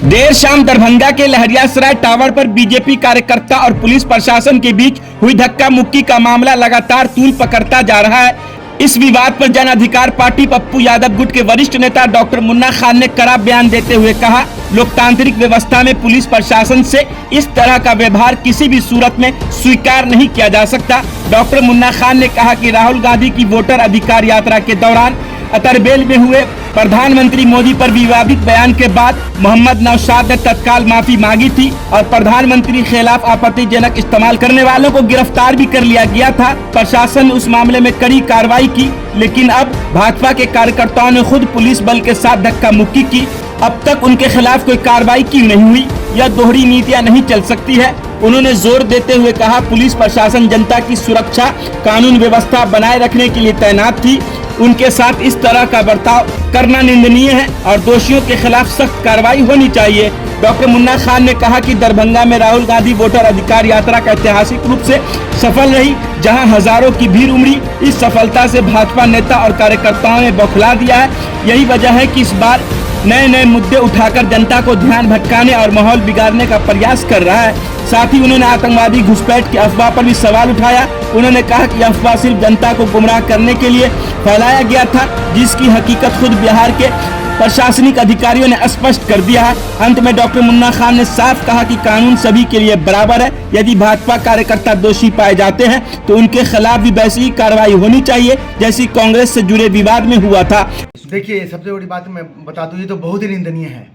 देर शाम दरभंगा के लहरियासराय टावर पर बीजेपी कार्यकर्ता और पुलिस प्रशासन के बीच हुई धक्का मुक्की का मामला लगातार तूल पकड़ता जा रहा है। इस विवाद पर जन अधिकार पार्टी पप्पू यादव गुट के वरिष्ठ नेता डॉक्टर मुन्ना खान ने कड़ा बयान देते हुए कहा, लोकतांत्रिक व्यवस्था में पुलिस प्रशासन से इस तरह का व्यवहार किसी भी सूरत में स्वीकार नहीं किया जा सकता। डॉक्टर मुन्ना खान ने कहा कि राहुल गांधी की वोटर अधिकार यात्रा के दौरान अतरबेल में हुए प्रधानमंत्री मोदी पर विवादित बयान के बाद मोहम्मद नौशाद ने तत्काल माफी मांगी थी और प्रधानमंत्री के खिलाफ आपत्तिजनक इस्तेमाल करने वालों को गिरफ्तार भी कर लिया गया था। प्रशासन ने उस मामले में कड़ी कार्रवाई की, लेकिन अब भाजपा के कार्यकर्ताओं ने खुद पुलिस बल के साथ धक्का मुक्की की। अब तक उनके खिलाफ कोई कार्रवाई क्यों नहीं हुई? यह दोहरी नीतियां नहीं चल सकती है। उन्होंने जोर देते हुए कहा, पुलिस प्रशासन जनता की सुरक्षा, कानून व्यवस्था बनाए रखने के लिए तैनात थी। उनके साथ इस तरह का बर्ताव करना निंदनीय है और दोषियों के खिलाफ सख्त कार्रवाई होनी चाहिए। डॉक्टर मुन्ना खान ने कहा कि दरभंगा में राहुल गांधी वोटर अधिकार यात्रा का ऐतिहासिक रूप से सफल रही, जहां हजारों की भीड़ उमड़ी। इस सफलता से भाजपा नेता और कार्यकर्ताओं ने बौखला दिया है। यही वजह है कि इस बार नए नए मुद्दे उठाकर जनता को ध्यान भटकाने और माहौल बिगाड़ने का प्रयास कर रहा है। साथ ही उन्होंने आतंकवादी घुसपैठ की अफवाह पर भी सवाल उठाया। उन्होंने कहा कि अफवाह सिर्फ जनता को गुमराह करने के लिए फैलाया गया था, जिसकी हकीकत खुद बिहार के प्रशासनिक अधिकारियों ने स्पष्ट कर दिया है। अंत में डॉक्टर मुन्ना खान ने साफ कहा कि कानून सभी के लिए बराबर है। यदि भाजपा कार्यकर्ता दोषी पाए जाते हैं तो उनके खिलाफ भी वैसी ही कार्रवाई होनी चाहिए जैसी कांग्रेस से जुड़े विवाद में हुआ था। देखिए, सबसे बड़ी बात मैं बता दूं, ये तो बहुत ही निंदनीय है,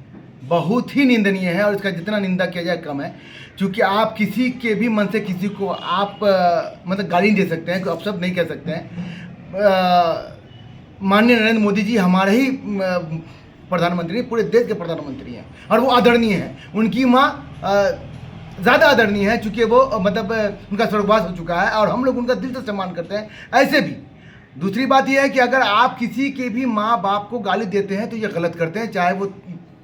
बहुत ही निंदनीय है और इसका जितना निंदा किया जाए कम है। क्योंकि आप किसी के भी मन से किसी को आप मतलब गाली नहीं दे सकते हैं, कोई अपशब्द नहीं कह सकते हैं। माननीय नरेंद्र मोदी जी हमारे ही प्रधानमंत्री, पूरे देश के प्रधानमंत्री हैं और वो आदरणीय हैं। उनकी माँ ज़्यादा आदरणीय है, चूँकि वो मतलब उनका स्वर्गवास हो चुका है और हम लोग उनका दिल से सम्मान करते हैं। ऐसे भी दूसरी बात यह है कि अगर आप किसी के भी माँ बाप को गाली देते हैं तो ये गलत करते हैं, चाहे वो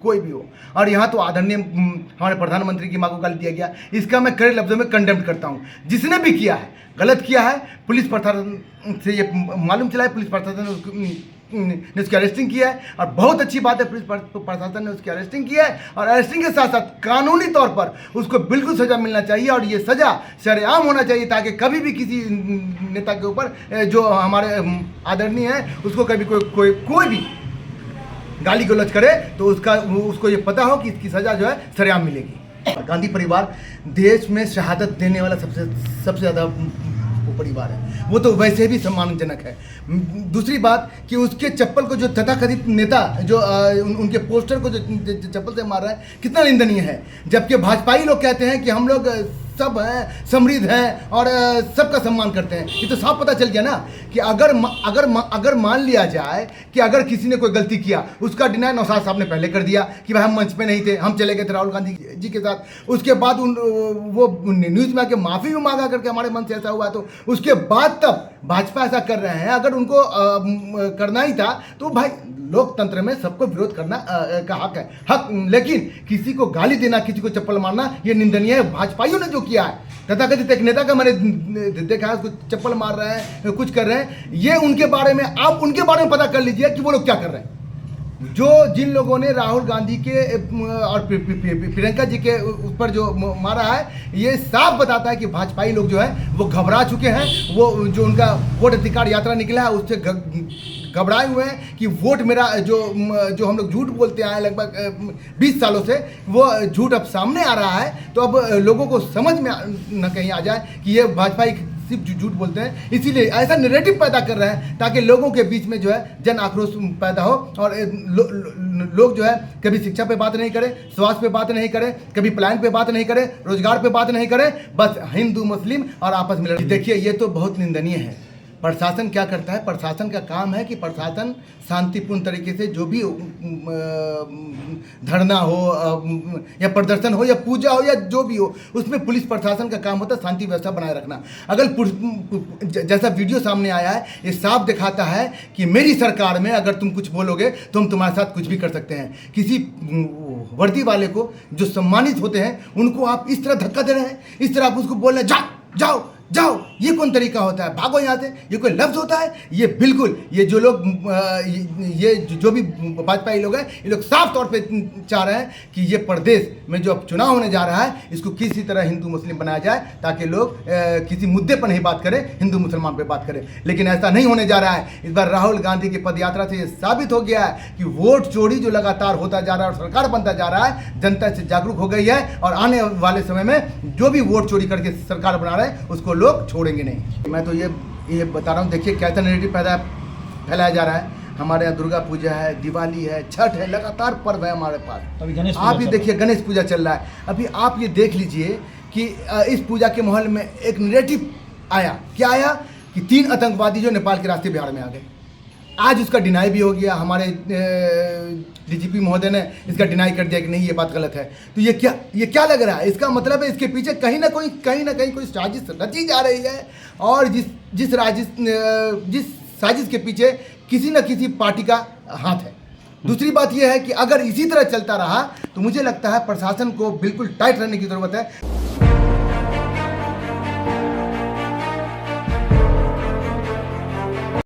कोई भी हो। और यहाँ तो आदरणीय हमारे प्रधानमंत्री की माँ को गाली दिया गया, इसका मैं कड़े लफ्ज़ों में कंडेम करता हूँ। जिसने भी किया है, गलत किया है। पुलिस प्रशासन से ये मालूम चला है, पुलिस प्रशासन ने उसकी अरेस्टिंग किया है और बहुत अच्छी बात है, पुलिस प्रशासन ने उसकी अरेस्टिंग किया है और अरेस्टिंग के साथ साथ कानूनी तौर पर उसको बिल्कुल सज़ा मिलना चाहिए और ये सज़ा सरेआम होना चाहिए, ताकि कभी भी किसी नेता के ऊपर जो हमारे आदरणीय हैं उसको कभी कोई भी गाली गलौज करे तो उसको ये पता हो कि इसकी सज़ा जो है सरेआम मिलेगी। गांधी परिवार देश में शहादत देने वाला सबसे ज़्यादा परिवार है, वो तो वैसे भी सम्मानजनक है। दूसरी बात कि उसके चप्पल को जो तथाकथित नेता जो उनके पोस्टर को जो चप्पल से मार रहा है, कितना निंदनीय है। जबकि भाजपाई लोग कहते हैं कि हम लोग सब हैं, समृद्ध हैं और सबका सम्मान करते हैं। ये तो साफ पता चल गया ना कि अगर मान लिया जाए कि अगर किसी ने कोई गलती किया, उसका डिनाय नौशाद साहब ने पहले कर दिया कि भाई हम मंच पे नहीं थे, हम चले गए थे राहुल गांधी जी के साथ। उसके बाद वो न्यूज़ में आके माफ़ी भी मांगा करके हमारे मन से ऐसा हुआ, तो उसके बाद तब भाजपा ऐसा कर रहे हैं। अगर उनको करना ही था तो भाई लोकतंत्र में सबको विरोध करना का हक, लेकिन किसी को गाली देना, किसी को चप्पल मारना, ये निंदनीय है। भाजपाइयों ने जो किया है, तथाकथित एक नेता का मैंने देखा है, उसको चप्पल मार रहे हैं, कुछ कर रहे हैं, ये उनके बारे में आप उनके बारे में पता कर लीजिए कि वो लोग क्या कर रहे हैं। जिन लोगों ने राहुल गांधी के और प्रियंका जी के ऊपर जो मारा है, ये साफ बताता है कि भाजपाई लोग जो है वो घबरा चुके हैं। वो जो उनका वोट अधिकार यात्रा निकला है उससे घबराए हुए हैं कि वोट मेरा जो हम लोग झूठ बोलते आए लगभग 20 सालों से, वो झूठ अब सामने आ रहा है। तो अब लोगों को समझ में न कहीं आ जाए कि ये भाजपा सिर्फ झूठ बोलते हैं, इसीलिए ऐसा नैरेटिव पैदा कर रहे हैं ताकि लोगों के बीच में जो है जन आक्रोश पैदा हो और लोग जो है कभी शिक्षा पे बात नहीं करें, स्वास्थ्य पे बात नहीं करें, कभी प्लान पे बात नहीं करें, रोजगार पे बात नहीं करें, बस हिंदू मुस्लिम और आपस में लड़ाई। देखिए, ये तो बहुत निंदनीय है। प्रशासन क्या करता है? प्रशासन का काम है कि प्रशासन शांतिपूर्ण तरीके से जो भी धरना हो या प्रदर्शन हो या पूजा हो या जो भी हो, उसमें पुलिस प्रशासन का काम होता है शांति व्यवस्था बनाए रखना। अगर जैसा वीडियो सामने आया है, ये साफ दिखाता है कि मेरी सरकार में अगर तुम कुछ बोलोगे तो हम तुम्हारे साथ कुछ भी कर सकते हैं। किसी वर्दी वाले को जो सम्मानित होते हैं उनको आप इस तरह धक्का दे रहे हैं, इस तरह आप उसको बोल रहे हैं जाओ जाओ, ये कौन तरीका होता है, भागो यहाँ से, ये कोई लफ्ज़ होता है? ये बिल्कुल, ये जो लोग ये जो भी भाजपाई लोग हैं, ये लोग साफ तौर पे चाह रहे हैं कि ये प्रदेश में जो अब चुनाव होने जा रहा है इसको किसी तरह हिंदू मुस्लिम बनाया जाए, ताकि लोग किसी मुद्दे पर नहीं बात करें, हिंदू मुसलमान पे बात करें। लेकिन ऐसा नहीं होने जा रहा है। इस बार राहुल गांधी की पद यात्रा से ये साबित हो गया है कि वोट चोरी जो लगातार होता जा रहा है और सरकार बनता जा रहा है, जनता से जागरूक हो गई है और आने वाले समय में जो भी वोट चोरी करके सरकार बना रहे हैं उसको लोग छोड़ेंगे नहीं। मैं तो ये बता रहा हूँ, देखिए कैसा नैरेटिव फैलाया जा रहा है। हमारे यहाँ दुर्गा पूजा है, दिवाली है, छठ है, लगातार पर्व है हमारे पास। आप ये देखिए गणेश पूजा चल रहा है। अभी आप ये देख लीजिए कि इस पूजा के माहौल में एक नैरेटिव आया। क्या आया कि 3 आतंकवादी जो नेपाल के रास्ते बिहार में आ गए। आज उसका डिनाई भी हो गया। हमारे डीजीपी महोदय ने इसका डिनाई कर दिया कि नहीं, ये बात गलत है। तो ये क्या लग रहा है? इसका मतलब है इसके पीछे कहीं ना कहीं कोई साजिश रची जा रही है और जिस साजिश के पीछे किसी न किसी पार्टी का हाथ है। दूसरी बात यह है कि अगर इसी तरह चलता रहा तो मुझे लगता है प्रशासन को बिल्कुल टाइट रहने की ज़रूरत है।